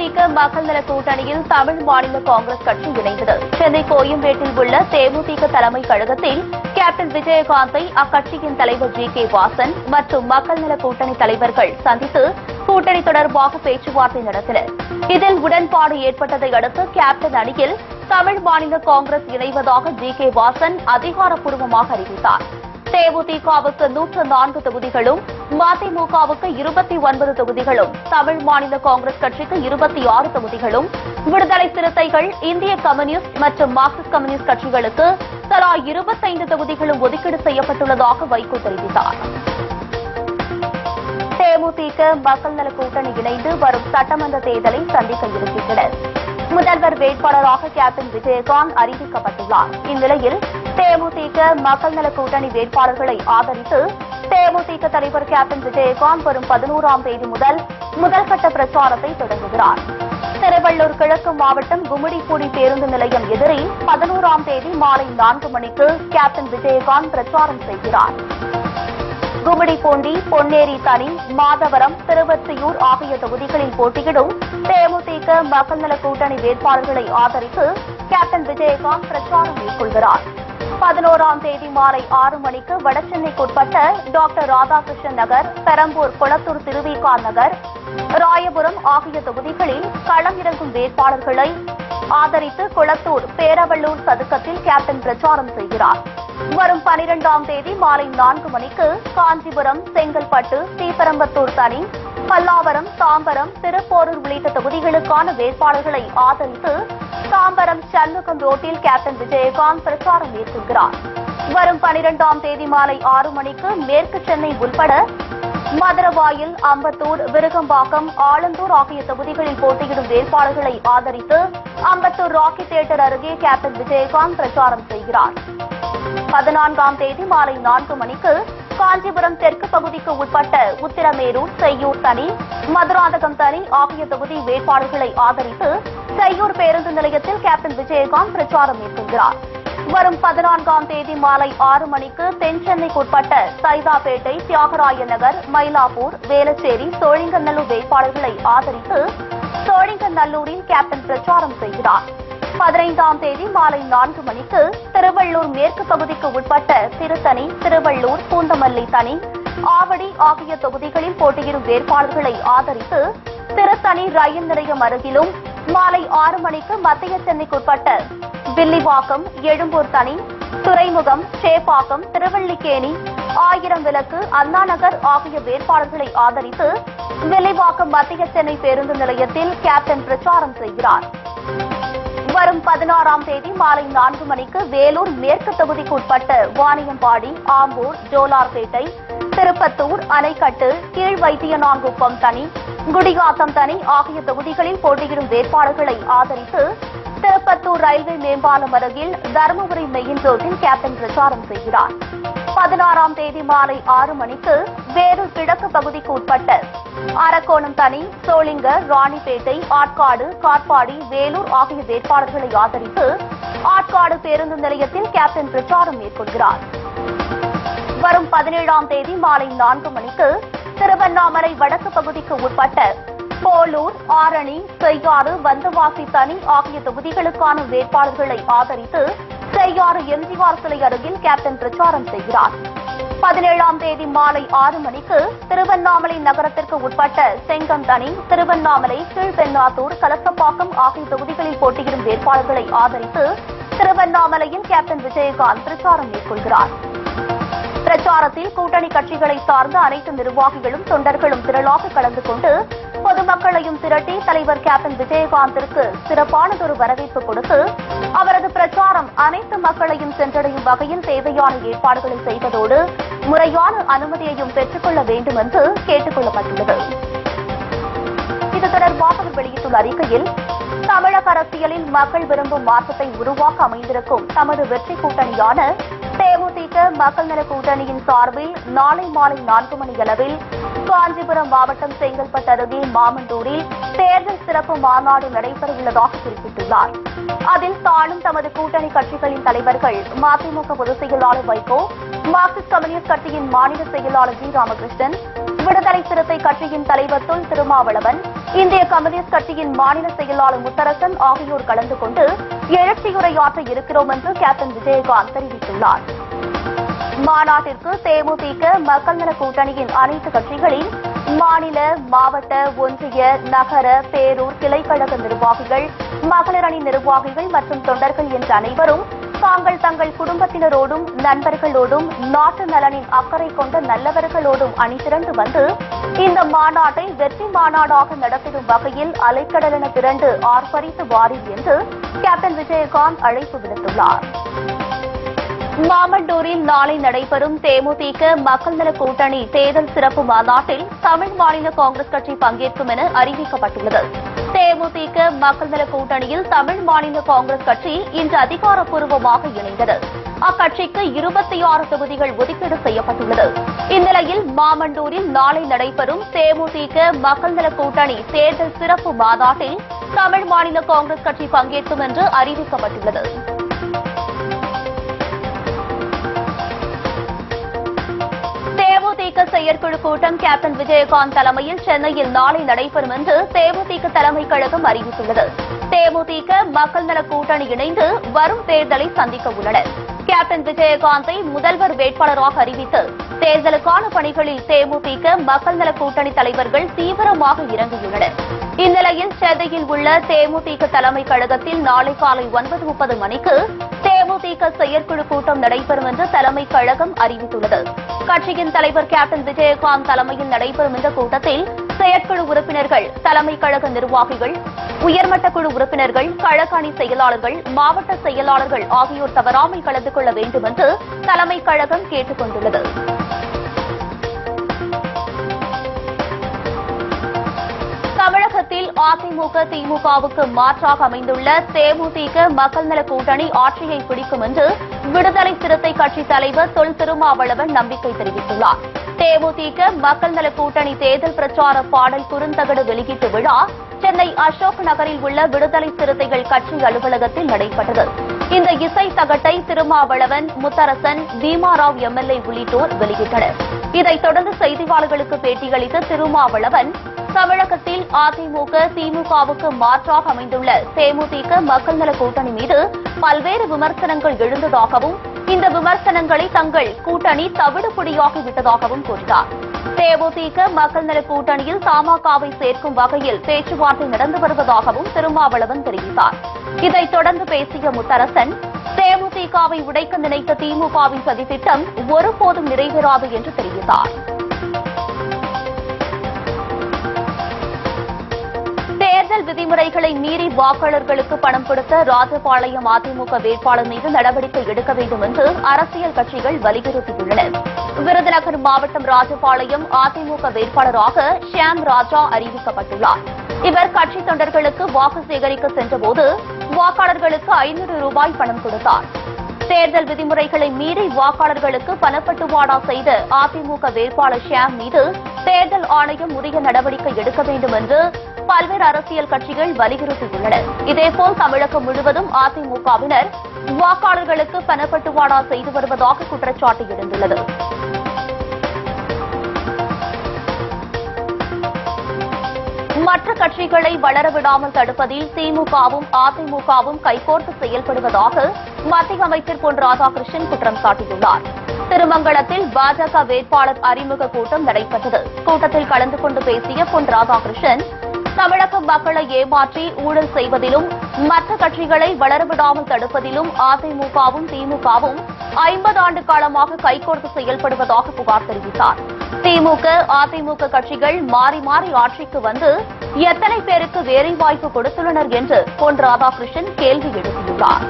தேமுதிக மக்கள் நல கூட்டணியில் தமிழ் மாநில காங்கிரஸ் கட்சி இணைந்தது. சென்னை கோயம்பேட்டில் உள்ள தேமுதிக தலைமை கழகத்தில் கேப்டன் விஜயகாந்தை அக்கட்சியின் தலைவர் ஜி.கே. வாசன் மற்றும் மக்கள் நல கூட்டணி தலைவர்கள் சந்தித்து கூட்டணி தொடர்பாக பேச்சுவார்த்தை நடத்தினர். இதில் உடன்பாடு ஏற்பட்டதை அடுத்து கேப்டன் அணியில் தமிழ் மாநில காங்கிரஸ் இணைவதாக ஜி.கே. வாசன் அதிகாரப்பூர்வமாக அறிவித்தார். தேமுதிகவுக்கு 104 தொகுதிகளும், மதிமுகவுக்கு 29 தொகுதிகளும், தமிழ் மாநில காங்கிரஸ் கட்சிக்கு 26 தொகுதிகளும், விடுதலை சிறுத்தைகள், இந்திய கம்யூனிஸ்ட் மற்றும் மார்க்சிஸ்ட் கம்யூனிஸ்ட் கட்சிகளுக்கு தலா 25 தொகுதிகளும் ஒதுக்கீடு செய்யப்பட்டுள்ளதாக வைகோ தெரிவித்தார். தேமுதிக மக்கள் நல கூட்டணி இணைந்து வரும் சட்டமன்ற தேர்தலை சந்திக்க இருக்கின்றனர். முதல்வர் வேட்பாளராக கேப்டன் விஜயகாந்த் அறிவிக்கப்பட்டுள்ளார். இந்நிலையில் தேமுதிக மக்கள் நல கூட்டணி வேட்பாளர்களை ஆதரித்து தேமுதிக தலைவர் கேப்டன் விஜயகாந்த் வரும் 11ஆம் தேதி முதல் கட்ட பிரச்சாரத்தை தொடங்குகிறார். திருவள்ளூர் கிழக்கு மாவட்டம் கும்மிடிப்பூடி பேருந்து நிலையம் எதிரே 11ஆம் தேதி மாலை 4 மணிக்கு கேப்டன் விஜயகாந்த் பிரச்சாரம் செய்கிறார். கும்மிடிப்பூண்டி, பொன்னேரி தனி, மாதவரம், திருவொற்றியூர் ஆகிய தொகுதிகளில் போட்டியிடும் தேமுதிக மக்கள் நல கூட்டணி வேட்பாளர்களை ஆதரித்து கேப்டன் விஜயகாந்த் பிரச்சாரம் மேற்கொள்கிறார். 11ஆம் தேதி மாலை 6 மணிக்கு வடசென்னைக்குட்பட்ட டாக்டர் ராதாகிருஷ்ணன் நகர், பெரம்பூர், கொளத்தூர், திருவிக நகர், ராயபுரம் ஆகிய தொகுதிகளில் களம் இறங்கும் வேட்பாளர்களை ஆதரித்து கொளத்தூர், பேரவள்ளூர் சதுக்கத்தில் கேப்டன் பிரச்சாரம் செய்கிறார். வரும் 12ஆம் தேதி மாலை 4 மணிக்கு காஞ்சிபுரம், செங்கல்பட்டு, ஸ்ரீபெரும்புதூர் தனி, பல்லாவரம், தாம்பரம், திருப்போரூர் உள்ளிட்ட தொகுதிகளுக்கான வேட்பாளர்களை ஆதரித்து தாம்பரம் சண்முகம் ரோட்டில் கேப்டன் விஜயகாந்த் பிரச்சாரம் மேற்கொள்கிறார். வரும் 12ஆம் தேதி மாலை 6 மணிக்கு மேற்கு சென்னை உள்பட மதுரவாயில், அம்பத்தூர், விருகம்பாக்கம், ஆலந்தூர் ஆகிய தொகுதிகளில் போட்டியிடும் வேட்பாளர்களை ஆதரித்து அம்பத்தூர் ராக்கி தியேட்டர் அருகே கேப்டன் விஜயகாந்த் பிரச்சாரம் செய்கிறார். 14ஆம் தேதி மாலை 4 மணிக்கு காஞ்சிபுரம் தெற்கு பகுதிக்கு உட்பட்ட உத்திரமேரூர், செய்யூர் தனி, மதுராந்தகம் தனி ஆகிய தொகுதி வேட்பாளர்களை ஆதரித்து செய்யூர் பேருந்து நிலையத்தில் கேப்டன் விஜயகாந்த் பிரச்சாரம் மேற்கொள்கிறார். வரும் 14ஆம் தேதி மாலை 6 மணிக்கு தென்சென்னைக்குட்பட்ட சைதாப்பேட்டை, தியாகராய நகர், மயிலாப்பூர், வேளச்சேரி, சோழிங்கநல்லூர் வேட்பாளர்களை ஆதரித்து சோழிங்கநல்லூரில் கேப்டன் பிரச்சாரம் செய்கிறார். 15ஆம் தேதி மாலை 4 மணிக்கு திருவள்ளூர் மேற்கு பகுதிக்கு உட்பட்ட திருத்தணி, திருவள்ளூர், பூந்தமல்லி தனி, ஆவடி ஆகிய தொகுதிகளில் போட்டியிடும் வேட்பாளர்களை ஆதரித்து திருத்தணி ரயில் நிலையம் அருகிலும், மாலை 6 மணிக்கு மத்திய சென்னைக்குட்பட்ட வில்லிவாக்கம், எழும்பூர் தனி, துறைமுகம், சேப்பாக்கம், திருவல்லிக்கேணி, ஆயிரம் விளக்கு, அண்ணாநகர் ஆகிய வேட்பாளர்களை ஆதரித்து வில்லிவாக்கம் மத்திய சென்னை பேருந்து நிலையத்தில் கேப்டன் பிரச்சாரம் செய்கிறார். வரும் 16ஆம் தேதி மாலை 4 மணிக்கு வேலூர் மேற்கு தொகுதிக்கு உட்பட்ட வாணியம்பாடி, ஆம்பூர், ஜோலார்பேட்டை, திருப்பத்தூர், அணைக்கட்டு, கீழ் வைத்தியனாங்குப்பம் தனி, குடியாத்தம் தனி ஆகிய தொகுதிகளில் போட்டியிடும் வேட்பாளர்களை ஆதரித்து திருப்பத்தூர் ரயில்வே மேம்பாலம் அருகில் தருமபுரி மெயின் ரோட்டில் கேப்டன் பிரச்சாரம் செய்கிறார். 16ஆம் தேதி மாலை 6 மணிக்கு வேலூர் கிழக்கு பகுதிக்கு உட்பட்ட அரக்கோணம் தனி, சோளிங்கர், ராணிப்பேட்டை, ஆட்காடு, காட்பாடி, வேலூர் ஆகிய வேட்பாளர்களை ஆதரித்து ஆட்காடு பேருந்து நிலையத்தில் கேப்டன் பிரச்சாரம் மேற்கொள்கிறார். வரும் 17ஆம் தேதி மாலை 4 மணிக்கு திருவண்ணாமலை வடக்கு பகுதிக்கு உட்பட்ட போலூர், ஆரணி, செய்யாறு, வந்தவாசி தனி ஆகிய தொகுதிகளுக்கான வேட்பாளர்களை ஆதரித்து செய்யாறு எம்ஜிஆர் சிலை அருகில் கேப்டன் பிரச்சாரம் செய்கிறார். 17ஆம் தேதி மாலை 6 மணிக்கு திருவண்ணாமலை நகரத்திற்கு உட்பட்ட செங்கம் தனி, திருவண்ணாமலை, கீழ்பெண்ணாத்தூர், கலசப்பாக்கம் ஆகிய தொகுதிகளில் போட்டியிடும் வேட்பாளர்களை ஆதரித்து திருவண்ணாமலையில் கேப்டன் விஜயகாந்த் பிரச்சாரம் மேற்கொள்கிறார். பிரச்சாரத்தில் கூட்டணி கட்சிகளை சார்ந்த அனைத்து நிர்வாகிகளும் தொண்டர்களும் திரளாக கலந்து கொண்டு பொதுமக்களையும் திரட்டி தலைவர் கேப்டன் விஜயகாந்திற்கு சிறப்பானதொரு வரவேற்பு கொடுத்து அவரது பிரச்சாரம் அனைத்து மக்களையும் சென்றடையும் வகையில் தேவையான ஏற்பாடுகளை செய்வதோடு முறையான அனுமதியையும் பெற்றுக் கொள்ள வேண்டும் என்று கேட்டுக் கொள்ளப்பட்டுள்ளது. இது தொடர்பாக அவர் வெளியிட்டுள்ள அறிக்கையில், தமிழக அரசியலில் மக்கள் விரும்பும் மாற்றத்தை உருவாக்க அமைந்திருக்கும் தமது வெற்றி கூட்டணியான தேமுதிக மக்கள் நல கூட்டணியின் சார்பில் நாளை மாலை 4 மணி அளவில் காஞ்சிபுரம் மாவட்டம் செங்கல்பட்டு அருகே மாமண்டூரில் தேர்தல் சிறப்பு மாநாடு நடைபெறவுள்ளதாக குறிப்பிட்டுள்ளார். அதில் தானும் தமது கூட்டணி கட்சிகளின் தலைவர்கள் மதிமுக பொதுச் செயலாளர் வைகோ, மார்க்சிஸ்ட் கம்யூனிஸ்ட் கட்சியின் மாநில செயலாளர் ஜி. ராமகிருஷ்ணன், விடுதலை சிறுத்தை கட்சியின் தலைவர் தொல் திருமாவளவன், இந்திய கம்யூனிஸ்ட் கட்சியின் மாநில செயலாளர் முத்தரசன் ஆகியோர் கலந்து கொண்டு எழுச்சியுரையாற்ற இருக்கிறோம் என்று கேப்டன் விஜயகாந்த் தெரிவித்துள்ளார். மாநாட்டிற்கு தேமுதிக மக்கள் நல கூட்டணியின் அனைத்து கட்சிகளின் மாநில, மாவட்ட, ஒன்றிய, நகர, பேரூர், கிளைக்கழக நிர்வாகிகள், மகளிர் அணி நிர்வாகிகள் மற்றும் தொண்டர்கள் என்ற அனைவரும் தாங்கள் தங்கள் குடும்பத்தினரோடும் நண்பர்களோடும் நாட்டு நலனின் அக்கறை கொண்ட நல்லவர்களோடும் அணிதிரண்டு வந்து இந்த மாநாட்டை வெற்றி மாநாடாக நடத்திடும் வகையில் அலைக்கடலென திரண்டு ஆர்ப்பரித்து வாரீர் என்று கேப்டன் விஜயகாந்த் அழைப்பு விடுத்துள்ளார். மாமண்டூரில் நாளை நடைபெறும் தேமுதிக மக்கள் நல கூட்டணி தேர்தல் சிறப்பு மாநாட்டில் தமிழ் மாநில காங்கிரஸ் கட்சி பங்கேற்கும் என அறிவிக்கப்பட்டுள்ளது. தேமுதிக மக்கள் நல கூட்டணியில் தமிழ் மாநில காங்கிரஸ் கட்சி இன்று அதிகாரப்பூர்வமாக இணைந்தது. அக்கட்சிக்கு 26 தொகுதிகள் ஒதுக்கீடு செய்யப்பட்டுள்ளது. இந்நிலையில் மாமண்டூரில் நாளை நடைபெறும் தேமுதிக மக்கள் நல கூட்டணி தேர்தல் சிறப்பு மாநாட்டில் தமிழ் மாநில காங்கிரஸ் கட்சி பங்கேற்கும் என்று அறிவிக்கப்பட்டுள்ளது. தேமுதிக செயற்குழு கூட்டம் கேப்டன் விஜயகாந்த் தலைமையில் சென்னையில் நாளை நடைபெறும் என்று தேமுதிக தலைமைக் கழகம் அறிவித்துள்ளது. தேமுதிக மக்கள் நல கூட்டணி இணைந்து வரும் தேர்தலை சந்திக்க உள்ளனர். கேப்டன் விஜயகாந்தை முதல்வர் வேட்பாளராக அறிவித்து தேர்தலுக்கான பணிகளில் தேமுதிக மக்கள் நல கூட்டணி தலைவர்கள் தீவிரமாக இறங்கியுள்ளனர். இந்நிலையில் சென்னையில் உள்ள தேமுதிக தலைமைக் கழகத்தில் நாளை காலை 9:30 மணிக்கு தேமுதிக செயற்குழு கூட்டம் நடைபெறும் என்று தலைமைக் கழகம் அறிவித்துள்ளது. கட்சியின் தலைவர் கேப்டன் விஜயகாந்த் தலைமையில் நடைபெறும் இந்த கூட்டத்தில் செயற்குழு உறுப்பினர்கள், தலைமைக் கழக நிர்வாகிகள், உயர்மட்ட குழு உறுப்பினர்கள், கழக அணி செயலாளர்கள், மாவட்ட செயலாளர்கள் ஆகியோர் தவறாமல் கலந்து கொள்ள வேண்டும் என்று தலைமைக் கழகம் கேட்டுக் கொண்டுள்ளது. தமிழகத்தில் அதிமுக, திமுகவுக்கு மாற்றாக அமைந்துள்ள தேமுதிக மக்கள் நல கூட்டணி ஆட்சியை பிடிக்கும் என்று விடுதலை சிறுத்தை கட்சி தலைவர் தொல் திருமாவளவன் நம்பிக்கை தெரிவித்துள்ளார். தேமுதிக மக்கள் நல கூட்டணி தேர்தல் பிரச்சார பாடல் குறுந்தகடு வெளியீட்டு விழா சென்னை அசோக் நகரில் உள்ள விடுதலை சிறுத்தைகள் கட்சி அலுவலகத்தில் நடைபெற்றது. இந்த இசை தகட்டை திருமாவளவன், முத்தரசன், பீமாராவ் எம்எல்ஏ உள்ளிட்டோர் வெளியிட்டனர். இதைத் தொடர்ந்து செய்தியாளர்களுக்கு பேட்டியளித்த திருமாவளவன், தமிழகத்தில் அதிமுக, திமுகவுக்கு மாற்றாக அமைந்துள்ள தேமுதிக மக்கள் நல கூட்டணி மீது பல்வேறு விமர்சனங்கள் எழுந்ததாகவும் இந்த விமர்சனங்களை தங்கள் கூட்டணி தவிடுபொடியாகிவிட்டதாகவும் கூறினார். தேமுதிக மக்கள் நல கூட்டணியில் தமாகவை சேர்க்கும் வகையில் பேச்சுவார்த்தை நடந்து வருவதாகவும் திருமாவளவன் தெரிவித்தார். இதைத் தொடர்ந்து பேசிய முத்தரசன், தேமுதிகவை உடைக்க நினைத்த திமுகவின் சதித்திட்டம் ஒருபோதும் நிறைவேறாது என்று தெரிவித்தார். தேர்தல் விதிமுறைகளை மீறி வாக்காளர்களுக்கு பணம் கொடுத்த ராஜபாளையம் அதிமுக வேட்பாளர் மீது நடவடிக்கை எடுக்க வேண்டும் என்று அரசியல் கட்சிகள் வலியுறுத்தியுள்ளன. விருதுநகர் மாவட்டம் ராஜபாளையம் அதிமுக வேட்பாளராக ஷியாம் ராஜா அறிவிக்கப்பட்டுள்ளார். இவர் கட்சி தொண்டர்களுக்கு வாக்கு சேகரிக்க சென்றபோது வாக்காளர்களுக்கு 500 ரூபாய் பணம் கொடுத்தார். தேர்தல் விதிமுறைகளை மீறி வாக்காளர்களுக்கு பணப்பட்டுவாடா செய்த அதிமுக வேட்பாளர் ஷியாம் மீது தேர்தல் ஆணையம் உரிய நடவடிக்கை எடுக்க வேண்டும் என்று பல்வேறு அரசியல் கட்சிகள் வலியுறுத்தியுள்ளனர். இதேபோல் தமிழகம் முழுவதும் அதிமுகவினர் வாக்காளர்களுக்கு பணப்பட்டுவாடா செய்து வருவதாக குற்றச்சாட்டு எழுந்துள்ளது. மற்ற கட்சிகளை வளரவிடாமல் தடுப்பதில் திமுகவும் அதிமுகவும் கைகோர்த்து செயல்படுவதாக மத்திய அமைச்சர் பொன் ராதாகிருஷ்ணன் குற்றம் சாட்டியுள்ளார். திருமங்கலத்தில் பாஜக வேட்பாளர் அறிமுக கூட்டம் நடைபெற்றது. கூட்டத்தில் கலந்து கொண்டு பேசிய பொன் ராதாகிருஷ்ணன், தமிழக மக்களை ஏமாற்றி ஊழல் செய்வதிலும் மற்ற கட்சிகளை வளரவிடாமல் தடுப்பதிலும் அதிமுகவும் திமுகவும் 50 ஆண்டு காலமாக கைகோர்த்து செயல்படுவதாக புகார் தெரிவித்தார். திமுக, அதிமுக கட்சிகள் மாறி மாறி ஆட்சிக்கு வந்து எத்தனை பேருக்கு வேலைவாய்ப்பு கொடுத்துள்ளனர் என்று பொன் ராதாகிருஷ்ணன் கேள்வி எழுப்பியுள்ளார்.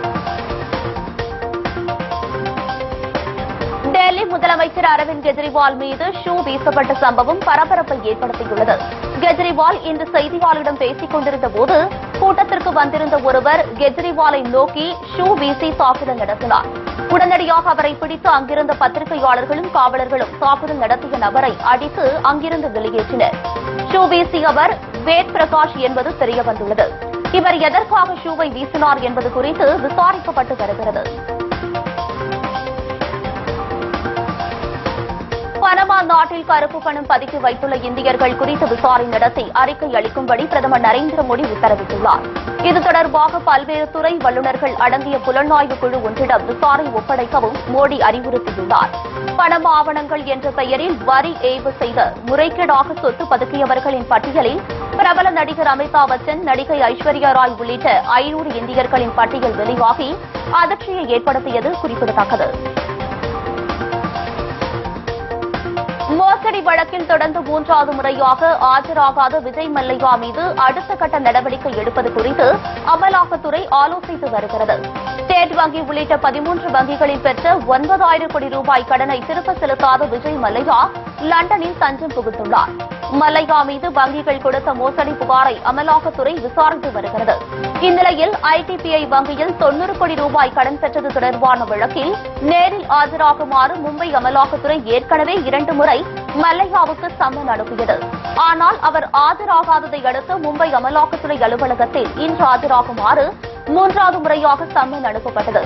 டெல்லி முதலமைச்சர் அரவிந்த் கெஜ்ரிவால் மீது ஷூ வீசப்பட்ட சம்பவம் பரபரப்பை ஏற்படுத்தியுள்ளது. கெஜ்ரிவால் இன்று செய்தியாளரிடம் பேசிக் கொண்டிருந்த போது கூட்டத்திற்கு வந்திருந்த ஒருவர் கெஜ்ரிவாலை நோக்கி ஷூ வீசி தாக்குதல் நடத்தினார். உடனடியாக அவரை பிடித்து அங்கிருந்த பத்திரிகையாளர்களும் காவலர்களும் தாக்குதல் நடத்திய நபரை அடித்து அங்கிருந்து வெளியேற்றினர். ஷூ வீசிய அவர் வேத் பிரகாஷ் என்பது தெரியவந்துள்ளது. இவர் எதற்காக ஷூவை வீசினார் என்பது குறித்து விசாரிக்கப்பட்டு வருகிறது. பனமா நாட்டில் கருப்பு பணம் பதுக்கி வைத்துள்ள இந்தியர்கள் குறித்து விசாரணை நடத்தி அறிக்கை அளிக்கும்படி பிரதமர் நரேந்திர மோடி உத்தரவிட்டுள்ளார். இது தொடர்பாக பல்வேறு துறை வல்லுநர்கள் அடங்கிய புலனாய்வு குழு ஒன்றிடம் விசாரணை ஒப்படைக்கவும் மோடி அறிவுறுத்தியுள்ளார். பணம் ஆவணங்கள் என்ற பெயரில் வரி ஏய்வு செய்த முறைகேடாக சொத்து பதுக்கியவர்களின் பட்டியலில் பிரபல நடிகர் அமிதாப் பச்சன், நடிகை ஐஸ்வர்யா ராய் உள்ளிட்ட 500 இந்தியர்களின் பட்டியல் வெளியாகி அதிர்ச்சியை ஏற்படுத்தியது குறிப்பிடத்தக்கது. மோசடி வழக்கில் தொடர்ந்து 3வது முறையாக ஆஜராகாத விஜய் மல்லையா மீது அடுத்த கட்ட நடவடிக்கை எடுப்பது குறித்து அமலாக்கத்துறை ஆலோசித்து வருகிறது. ஸ்டேட் வங்கி உள்ளிட்ட 13 வங்கிகளில் பெற்ற 9,000 கோடி ரூபாய் கடனை திரும்ப செலுத்தாத விஜய் மல்லையா லண்டனில் தஞ்சம் புகுந்துள்ளார். மல்லையா மீது வங்கிகள் கொடுத்த மோசடி புகாரை அமலாக்கத்துறை விசாரித்து வருகிறது. இந்நிலையில் ஐடிபிஐ வங்கியில் 90 கோடி ரூபாய் கடன் பெற்றது தொடர்பான வழக்கில் நேரில் ஆஜராகுமாறு மும்பை அமலாக்கத்துறை ஏற்கனவே 2 முறை மல்லையாவுக்கு சம்மன் அனுப்பியது. ஆனால் அவர் ஆஜராகாததை அடுத்து மும்பை அமலாக்கத்துறை அலுவலகத்தில் இன்று ஆஜராகுமாறு 3வது முறையாக சம்மன் அனுப்பப்பட்டது.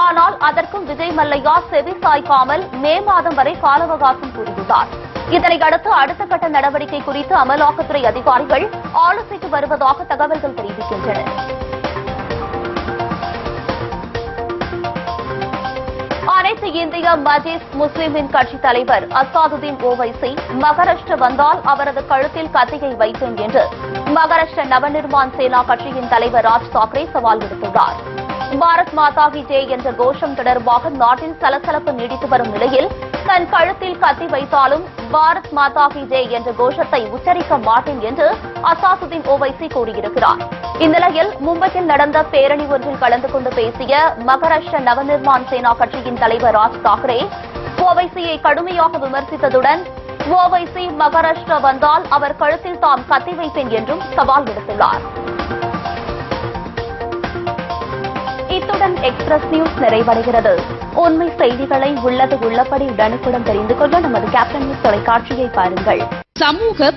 ஆனால் அதற்கும் விஜய் மல்லையா செவி சாய்க்காமல் மே மாதம் வரை கால அவகாசம் கூறியுள்ளார். இதனையடுத்து அடுத்த கட்ட நடவடிக்கை குறித்து அமலாக்கத்துறை அதிகாரிகள் ஆலோசித்து வருவதாக தகவல்கள் தெரிவிக்கின்றன. அனைத்து இந்திய மஜீஸ் முஸ்லிமின் கட்சித் தலைவர் அசாதுதீன் ஓவைசி மகாராஷ்டிரா வந்தால் அவரது கழுத்தில் கத்தியை வைப்பேன் என்று மகாராஷ்டிர நவநிர்மாண் சேனா கட்சியின் தலைவர் ராஜ் தாக்கரே சவால் விடுத்துள்ளார். பாரத் மாதா கி ஜெய் என்ற கோஷம் தொடர்பாக நாட்டில் சலசலப்பு நீடித்து வரும் நிலையில் தன் கழுத்தில் கத்தி வைத்தாலும் பாரத் மாதா கி ஜெய் என்ற கோஷத்தை உச்சரிக்க மாட்டேன் என்று அசாதுதீன் ஓவைசி கூறியிருக்கிறார். இந்நிலையில் மும்பையில் நடந்த பேரணி ஒன்றில் கலந்து கொண்டு பேசிய மகாராஷ்டிர நவநிர்மாண் சேனா கட்சியின் தலைவர் ராஜ் தாக்கரே ஓவைசியை கடுமையாக விமர்சித்ததுடன் ஓவைசி மகாராஷ்டிரா வந்தால் அவர் கழுத்தில் தாம் கத்தி வைப்பேன் என்றும் சவால் விடுத்துள்ளார். இத்துடன் எக்ஸ்பிரஸ் நியூஸ் நிறைவடைகிறது. உண்மை செய்திகளை உள்ளது உள்ளபடி உடனுக்குடன் தெரிந்து கொள்ள நமது கேப்டன் நியூஸ் தொலைக்காட்சியை பாருங்கள். சமூக